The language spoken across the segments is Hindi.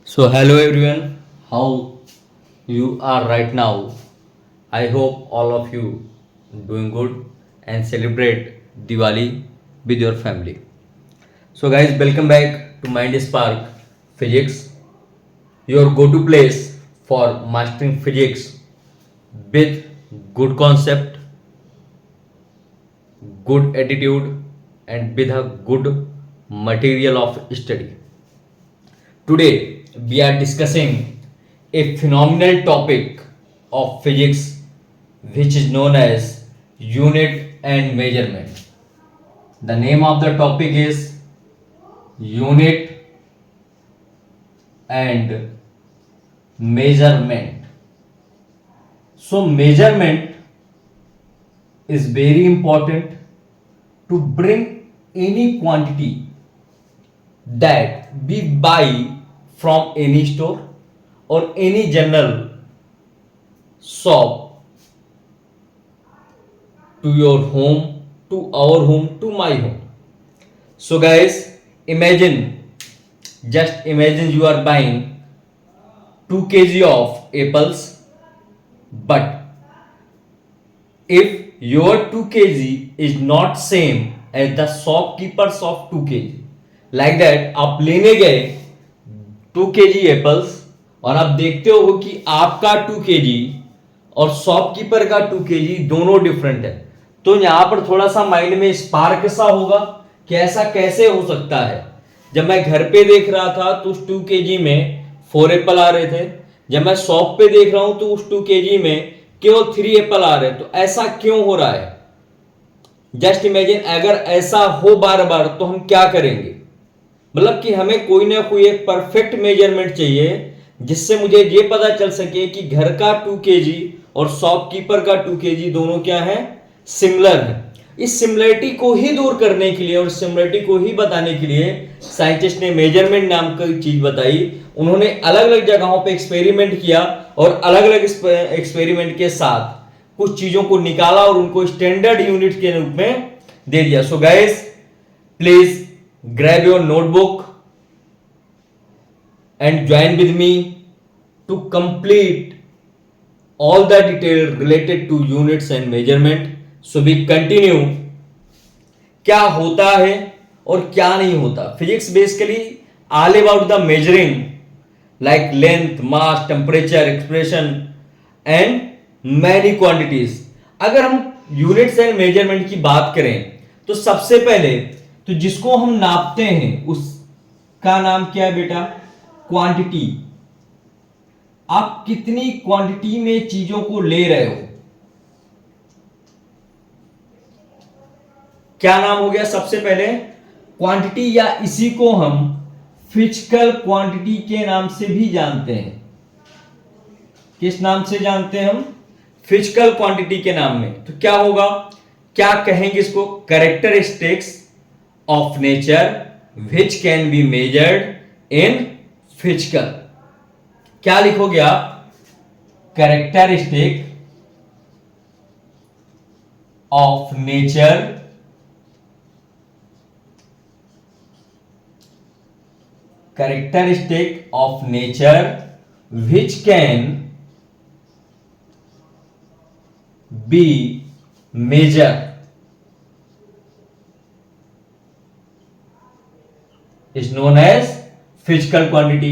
So hello everyone, how you are right now? I hope all of you doing good and celebrate Diwali with your family. So guys, welcome back to Mind Spark Physics, your go-to place for mastering physics with good concept, good attitude, and with a good material of study. Today, we are discussing a phenomenal topic of physics which is known as unit and measurement. The name of the topic is unit and measurement. So, measurement is very important to bring any quantity that we buy from any store or any general shop to your home, to our home, to my home. So, guys, imagine, just imagine you are buying 2 kg of apples, but if your 2 kg is not same as the shopkeepers of 2 kg, like that आप लेने गए 2 kg एप्पल्स और आप देखते हो कि आपका 2 kg और शॉपकीपर का 2 kg दोनों डिफरेंट है, तो यहां पर थोड़ा सा माइंड में स्पार्क सा होगा कि ऐसा कैसे हो सकता है। जब मैं घर पे देख रहा था तो उस 2 kg में 4 एप्पल आ रहे थे, जब मैं शॉप पे देख रहा हूं तो उस 2 kg में केवल 3 एप्पल आ रहे हैं, तो ऐसा क्यों हो रहा है? जस्ट इमेजिन अगर ऐसा हो बार बार तो हम क्या करेंगे? मतलब कि हमें कोई ना कोई एक परफेक्ट मेजरमेंट चाहिए जिससे मुझे ये पता चल सके कि घर का 2 kg और शॉपकीपर का 2 kg दोनों क्या है, सिमिलर है। इस सिमिलरिटी को ही दूर करने के लिए और सिमिलरिटी को ही बताने के लिए साइंटिस्ट ने मेजरमेंट नाम की चीज बताई। उन्होंने अलग अलग जगहों पे एक्सपेरिमेंट किया और अलग अलग एक्सपेरिमेंट के साथ कुछ चीजों को निकाला और उनको स्टैंडर्ड यूनिट के रूप में दे दिया। So guys, please grab your notebook and join with me to complete all the detail related to units and measurement. So we continue क्या होता है और क्या नहीं होता। Physics basically all about the measuring like length, mass, temperature, expression and many quantities. अगर हम यूनिट्स एंड मेजरमेंट की बात करें तो सबसे पहले तो जिसको हम नापते हैं उसका नाम क्या है बेटा? क्वांटिटी। आप कितनी क्वांटिटी में चीजों को ले रहे हो, क्या नाम हो गया? सबसे पहले क्वांटिटी, या इसी को हम फिजिकल क्वांटिटी के नाम से भी जानते हैं। किस नाम से जानते हैं हम? फिजिकल क्वांटिटी के नाम में। तो क्या होगा, क्या कहेंगे इसको? Characteristics of nature which can be measured in physical। क्या लिखोगे आप? Characteristic of nature characteristic of nature which can be measured is known as physical quantity।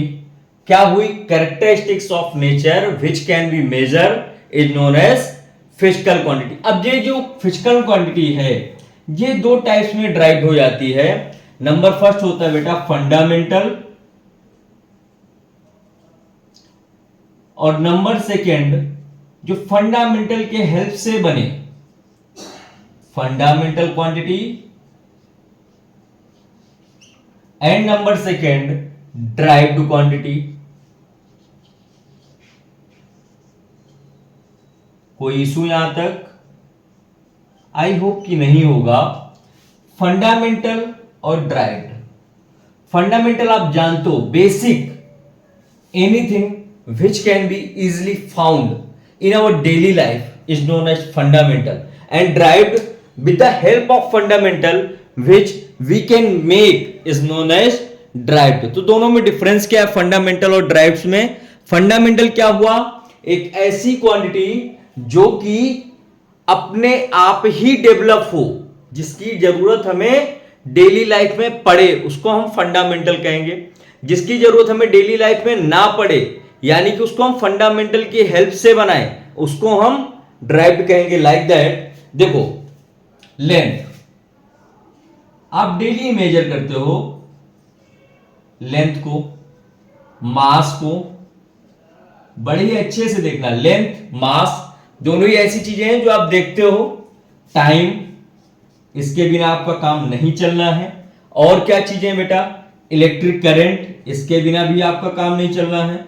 क्या हुई? characteristics of nature which can be measured is known as physical quantity। अब ये जो physical quantity है ये दो टाइप्स में डिराइव हो जाती है। नंबर फर्स्ट होता है बेटा फंडामेंटल, और नंबर सेकेंड जो फंडामेंटल के हेल्प से बने, fundamental quantity, and number second derived quantity. कोई इशू यहां तक? आई होप कि नहीं होगा। फंडामेंटल और ड्राइव्ड। फंडामेंटल आप जानते हो, basic anything which can be easily found in our daily life is known as fundamental, and derived with the help of fundamental which we can make is known as derived. तो दोनों में डिफरेंस क्या है फंडामेंटल और ड्राइव्ड में? फंडामेंटल क्या हुआ? एक ऐसी क्वांटिटी जो कि अपने आप ही डेवलप हो, जिसकी जरूरत हमें डेली लाइफ में पड़े, उसको हम फंडामेंटल कहेंगे। जिसकी जरूरत हमें डेली लाइफ में ना पड़े, यानी कि उसको हम फंडामेंटल की हेल्प से बनाएं, उसको हम ड्राइव्ड कहेंगे। लाइक दैट, देखो लेंथ आप डेली मेजर करते हो, लेंथ को, मास को, बड़े ही अच्छे से देखना। लेंथ मास दोनों ही ऐसी चीजें हैं जो आप देखते हो। टाइम, इसके बिना आपका काम नहीं चलना है। और क्या चीजें बेटा? इलेक्ट्रिक करंट, इसके बिना भी आपका काम नहीं चलना है।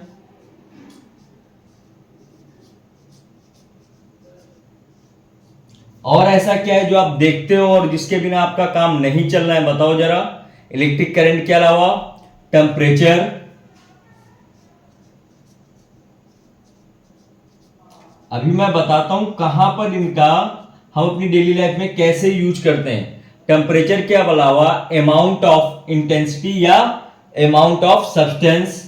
और ऐसा क्या है जो आप देखते हो और जिसके बिना आपका काम नहीं चलना है? बताओ जरा। इलेक्ट्रिक करंट के अलावा टेम्परेचर, अभी मैं बताता हूं कहां पर इनका हम अपनी डेली लाइफ में कैसे यूज करते हैं। टेम्परेचर के अलावा अमाउंट ऑफ इंटेंसिटी या अमाउंट ऑफ सब्सटेंस,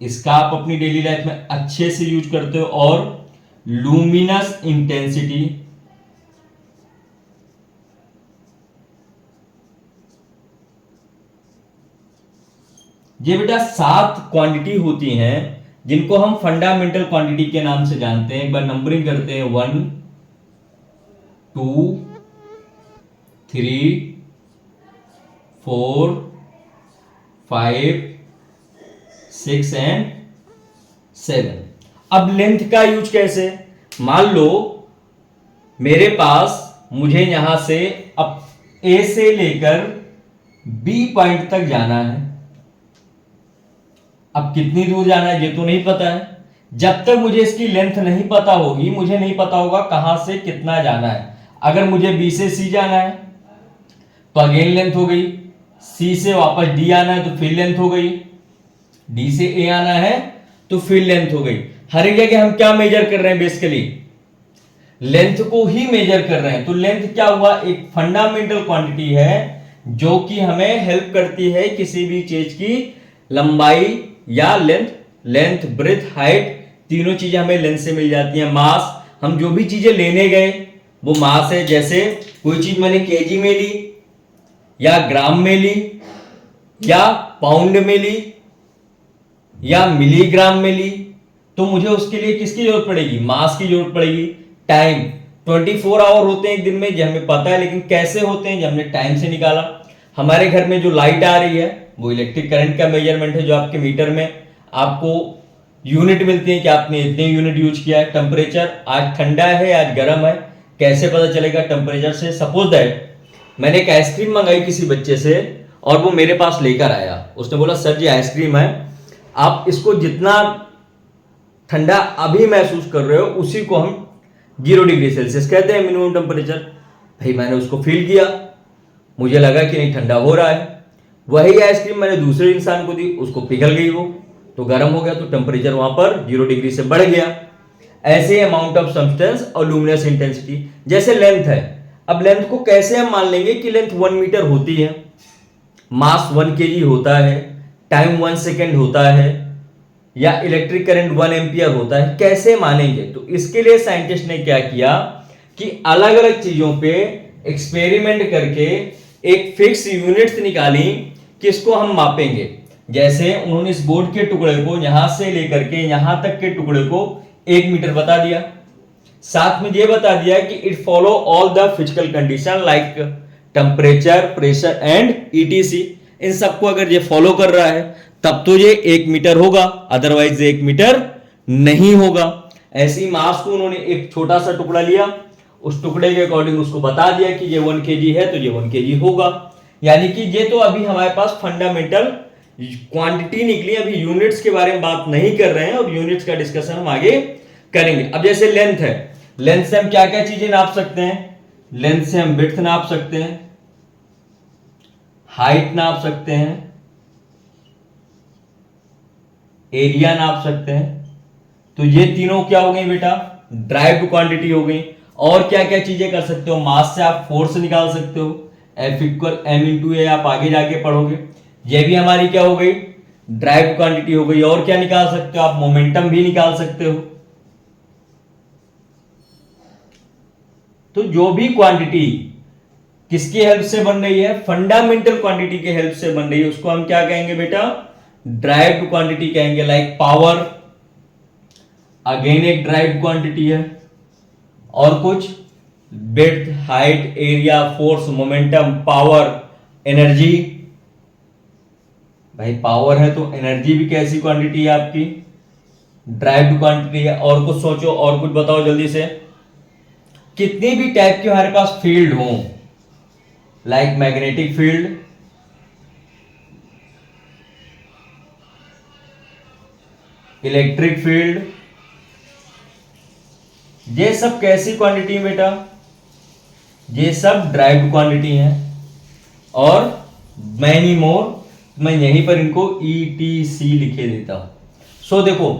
इसका आप अपनी डेली लाइफ में अच्छे से यूज करते हो। और लूमिनस इंटेंसिटी, ये बेटा 7 क्वांटिटी होती हैं जिनको हम फंडामेंटल क्वांटिटी के नाम से जानते हैं। एक बार नंबरिंग करते हैं, 1 2 3 4 5 6 एंड 7। अब लेंथ का यूज कैसे? मान लो मेरे पास, मुझे यहां से अब ए से लेकर बी पॉइंट तक जाना है। अब कितनी दूर जाना है ये तो नहीं पता है। जब तक मुझे इसकी लेंथ नहीं पता होगी, मुझे नहीं पता होगा कहां से कितना जाना है। अगर मुझे बी से सी जाना है तो अगेन लेंथ हो गई, सी से वापस डी आना है तो फिर लेंथ हो गई, डी से ए आना है तो फिर लेंथ हो गई। हर एक जगह हम क्या मेजर कर रहे हैं? बेसिकली लेंथ को ही मेजर कर रहे हैं। तो लेंथ क्या हुआ? एक फंडामेंटल क्वांटिटी है जो कि हमें हेल्प करती है किसी भी चीज की लंबाई या लेंथ, लेंथ ब्रेथ हाइट, तीनों चीजें हमें लेंथ से मिल जाती हैं। मास, हम जो भी चीजें लेने गए वो मास है। जैसे कोई चीज मैंने केजी में ली या ग्राम में ली या पाउंड में ली या मिलीग्राम में ली, तो मुझे उसके लिए किसकी जरूरत पड़ेगी? मास की जरूरत पड़ेगी। टाइम, 24 आवर होते हैं एक दिन में, ये हमें पता है, लेकिन कैसे होते हैं? जो हमने टाइम से निकाला। हमारे घर में जो लाइट आ रही है वो इलेक्ट्रिक करंट का मेजरमेंट है, जो आपके मीटर में आपको यूनिट मिलती है कि आपने इतने यूनिट यूज किया है। टेम्परेचर, आज ठंडा है आज गर्म है, कैसे पता चलेगा? टेम्परेचर से। सपोज दैट मैंने एक आइसक्रीम मंगाई किसी बच्चे से और वो मेरे पास लेकर आया। उसने बोला सर जी आइसक्रीम है, आप इसको जितना ठंडा अभी महसूस कर रहे हो उसी को हम 0 डिग्री सेल्सियस कहते हैं मिनिमम टेम्परेचर। भाई मैंने उसको फील किया, मुझे लगा कि नहीं ठंडा हो रहा है। वही आइसक्रीम मैंने दूसरे इंसान को दी, उसको पिघल गई, वो तो गर्म हो गया, तो टेम्परेचर वहां पर 0 डिग्री से बढ़ गया। ऐसे अमाउंट ऑफ सब्सटेंस और लुमिनस इंटेंसिटी। जैसे लेंथ है, अब लेंथ को कैसे हम मान लेंगे कि लेंथ 1 मीटर होती है, मास 1 केजी होता है, टाइम 1 सेकेंड होता है, या इलेक्ट्रिक करंट 1 एम्पियर होता है? कैसे मानेंगे? तो इसके लिए साइंटिस्ट ने क्या किया कि अलग अलग चीजों पे एक्सपेरिमेंट करके एक फिक्स यूनिट्स निकाली कि इसको हम मापेंगे। जैसे उन्होंने इस बोर्ड के टुकड़े को यहां से लेकर के यहां तक के टुकड़े को 1 मीटर बता दिया। साथ में ये बता दिया कि it follow all the physical condition like temperature, pressure and etc. इन सबको अगर ये फॉलो कर रहा है तब तो ये 1 मीटर होगा, अदरवाइज 1 मीटर नहीं होगा। ऐसी मास को उन्होंने एक छोटा सा टुकड़ा लिया, उस टुकड़े के अकॉर्डिंग उसको बता दिया कि ये 1 केजी है तो ये 1 केजी होगा। यानी कि ये तो अभी हमारे पास फंडामेंटल क्वांटिटी निकली, अभी यूनिट्स के बारे में बात नहीं कर रहे हैं और यूनिट्स का डिस्कशन हम आगे करेंगे। अब जैसे लेंथ है, लेंथ से हम क्या क्या चीजें नाप सकते हैं? लेंथ से हम विड्थ नाप सकते हैं, हाइट नाप सकते हैं, एरिया नाप सकते हैं। तो ये तीनों क्या हो गई बेटा? ड्राइव्ड क्वांटिटी हो गई। और क्या क्या चीजें कर सकते हो, मास से आप फोर्स निकाल सकते हो, F इक्वल एम इंटू ए, आप आगे जाके पढ़ोगे। ये भी हमारी क्या हो गई, ड्राइव क्वांटिटी हो गई। और क्या निकाल सकते हो आप, मोमेंटम भी निकाल सकते हो। तो जो भी क्वांटिटी किसकी हेल्प से बन रही है, फंडामेंटल क्वांटिटी के हेल्प से बन रही है, उसको हम क्या कहेंगे बेटा, ड्राइव्ड क्वांटिटी कहेंगे। लाइक पावर, अगेन एक ड्राइव्ड क्वांटिटी है। और कुछ, width, height, area, force, momentum, power, energy. भाई पावर है तो एनर्जी भी कैसी क्वांटिटी है आपकी, ड्राइव्ड क्वांटिटी है। और कुछ सोचो, और कुछ बताओ जल्दी से। कितनी भी टाइप के हमारे पास फील्ड हो, like magnetic field, electric field, ये सब कैसी क्वांटिटी है बेटा, ये सब ड्राइव्ड क्वांटिटी है। और मैनी मोर, मैं यहीं पर इनको ETC लिखे देता हूं। सो देखो,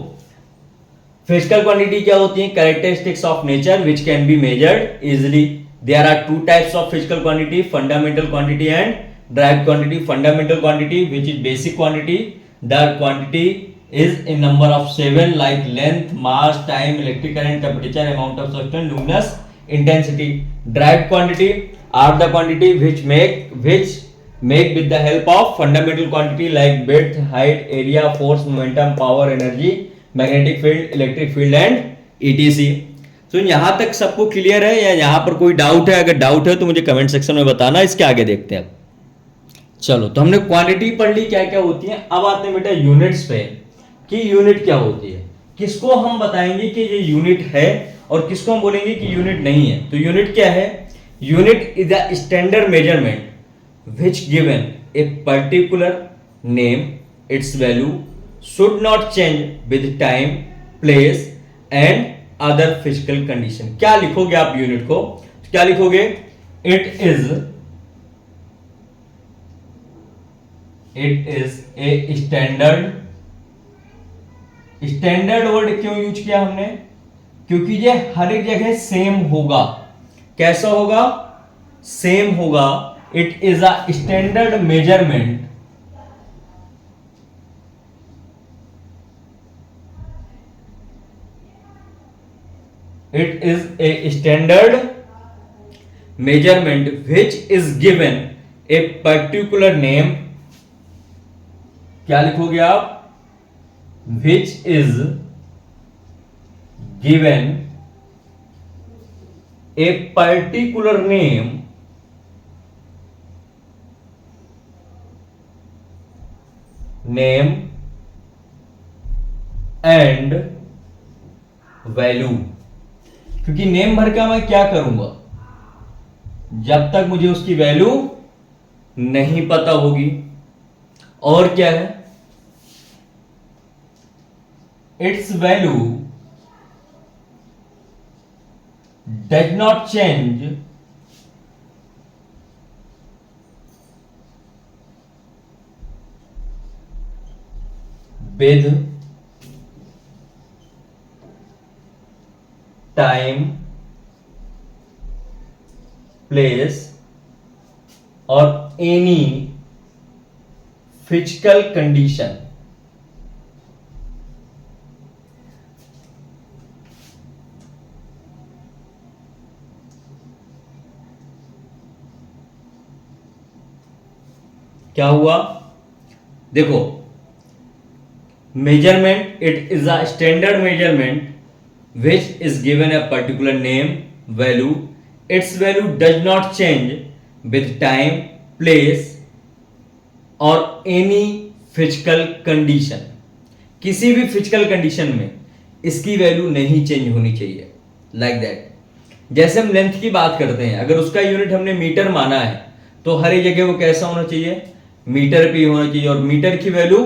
फिजिकल क्वांटिटी क्या होती है, characteristics of nature which can be measured easily. There are two types of physical quantity, fundamental quantity and derived quantity. Fundamental quantity which is basic quantity, the quantity is in number of 7 like length, mass, time, electric current, temperature, amount of substance, luminous intensity. Derived quantity are the quantity which make with the help of fundamental quantity like width, height, area, force, momentum, power, energy, magnetic field, electric field and etc. तो यहाँ तक सबको क्लियर है या यहाँ पर कोई डाउट है? अगर डाउट है तो मुझे कमेंट सेक्शन में बताना। इसके आगे देखते हैं। चलो, तो हमने क्वांटिटी पढ़ ली क्या क्या होती है। अब आते हैं बेटा यूनिट्स पे कि यूनिट क्या होती है, किसको हम बताएंगे कि ये यूनिट है और किसको हम बोलेंगे कि यूनिट नहीं है। तो यूनिट क्या है, unit is a standard measurement which given a particular name, it's value should not change with time, place and other physical condition. क्या लिखोगे आप यूनिट को, क्या लिखोगे, it is a standard. Standard word क्यों यूज किया हमने, क्योंकि ये हर एक जगह सेम होगा। कैसा होगा, सेम होगा। It is a standard measurement, it is a standard measurement which is given a particular name. क्या लिखोगे आप, which is given a particular name and value। क्योंकि नेम भर का मैं क्या करूंगा जब तक मुझे उसकी वैल्यू नहीं पता होगी। और क्या है, its value does not change with time, place or any physical condition। क्या हुआ, देखो, measurement, it is a standard measurement which is given a particular name, value, it's value does not change with time, place और एनी फिजिकल कंडीशन। किसी भी फिजिकल कंडीशन में इसकी वैल्यू नहीं चेंज होनी चाहिए, लाइक दैट। जैसे हम लेंथ की बात करते हैं, अगर उसका यूनिट हमने मीटर माना है तो हर एक जगह वो कैसा होना चाहिए, मीटर पे होना चाहिए। और मीटर की वैल्यू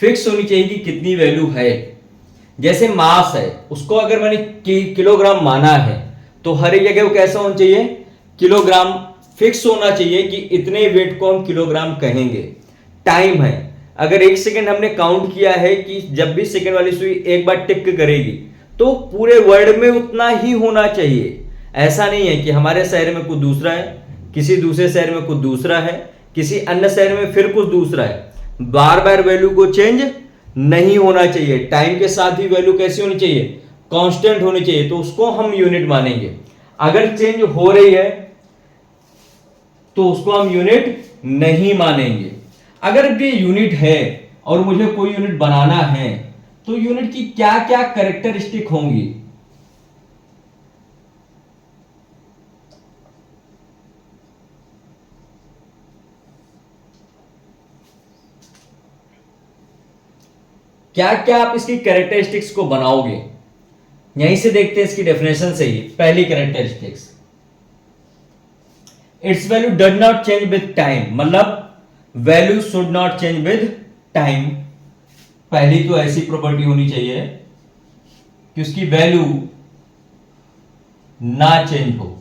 फिक्स होनी चाहिए कि कितनी वैल्यू है। जैसे मास है, उसको अगर मैंने किलोग्राम माना है तो हर एक जगह वो कैसा होना चाहिए, किलोग्राम फिक्स होना चाहिए कि इतने वेट को हम किलोग्राम कहेंगे। टाइम है, अगर 1 सेकंड हमने काउंट किया है कि जब भी सेकंड वाली सुई एक बार टिक करेगी तो पूरे वर्ल्ड में उतना ही होना चाहिए। ऐसा नहीं है कि हमारे शहर में कुछ दूसरा है, किसी दूसरे शहर में कुछ दूसरा है, किसी अन्य शहर में फिर कुछ दूसरा है। बार बार वैल्यू को चेंज नहीं होना चाहिए। टाइम के साथ ही वैल्यू कैसी होनी चाहिए, कांस्टेंट होनी चाहिए, तो उसको हम यूनिट मानेंगे। अगर चेंज हो रही है तो उसको हम यूनिट नहीं मानेंगे। अगर ये यूनिट है और मुझे कोई यूनिट बनाना है तो यूनिट की क्या क्या कैरेक्टरिस्टिक होंगी, क्या क्या आप इसकी कैरेक्टरिस्टिक्स को बनाओगे, यहीं से देखते हैं इसकी डेफिनेशन से ही। पहली characteristics, its value does not change with time, मतलब value should not change with time. पहली तो ऐसी प्रॉपर्टी होनी चाहिए कि उसकी वैल्यू ना चेंज हो।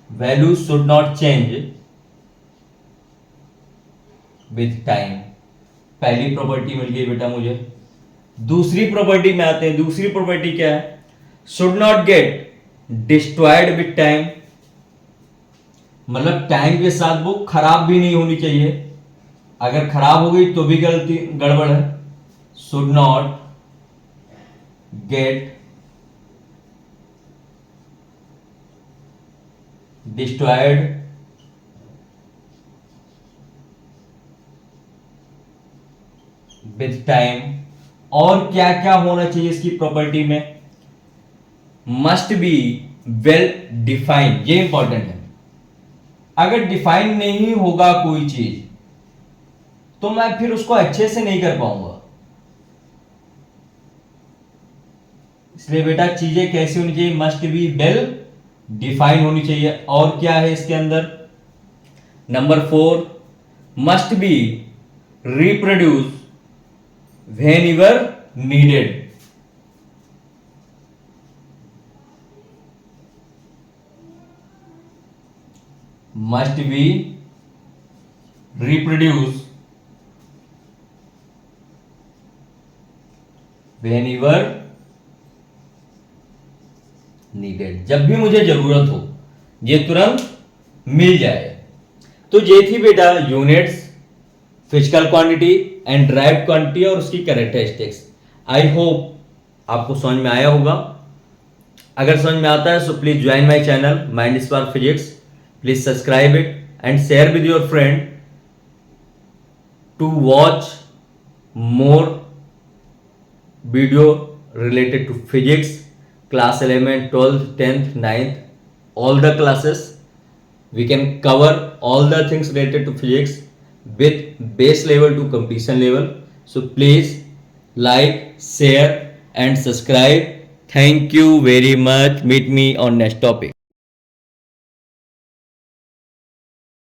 Value should not change with time, पहली प्रॉपर्टी मिल गई बेटा मुझे। दूसरी प्रॉपर्टी में आते हैं। दूसरी प्रॉपर्टी क्या है, should not get destroyed with time, मतलब टाइम के साथ वो खराब भी नहीं होनी चाहिए। अगर खराब हो गई तो भी गलती गड़बड़ है। Should not get destroyed with time. और क्या क्या होना चाहिए इसकी प्रॉपर्टी में, मस्ट बी वेल डिफाइंड, ये इंपॉर्टेंट है। अगर डिफाइन नहीं होगा कोई चीज तो मैं फिर उसको अच्छे से नहीं कर पाऊंगा। इसलिए बेटा चीजें कैसी होनी चाहिए, मस्ट बी वेल डिफाइन होनी चाहिए। और क्या है इसके अंदर, number 4, must be reproduce when ever needed, must be reproduce whenever needed, जब भी मुझे जरूरत हो ये तुरंत मिल जाए। तो ये थी बेटा units, physical quantity and derived quantity और उसकी कैरेक्टरिस्टिक्स। आई होप आपको समझ में आया होगा। अगर समझ में आता है so please join my channel mind spark physics. Please subscribe it and share with your friend to watch more video related to physics, class 11, 12th, 10th, 9th, all the classes. We can cover all the things related to physics with base level to completion level. So please like, share and subscribe. Thank you very much. Meet me on next topic.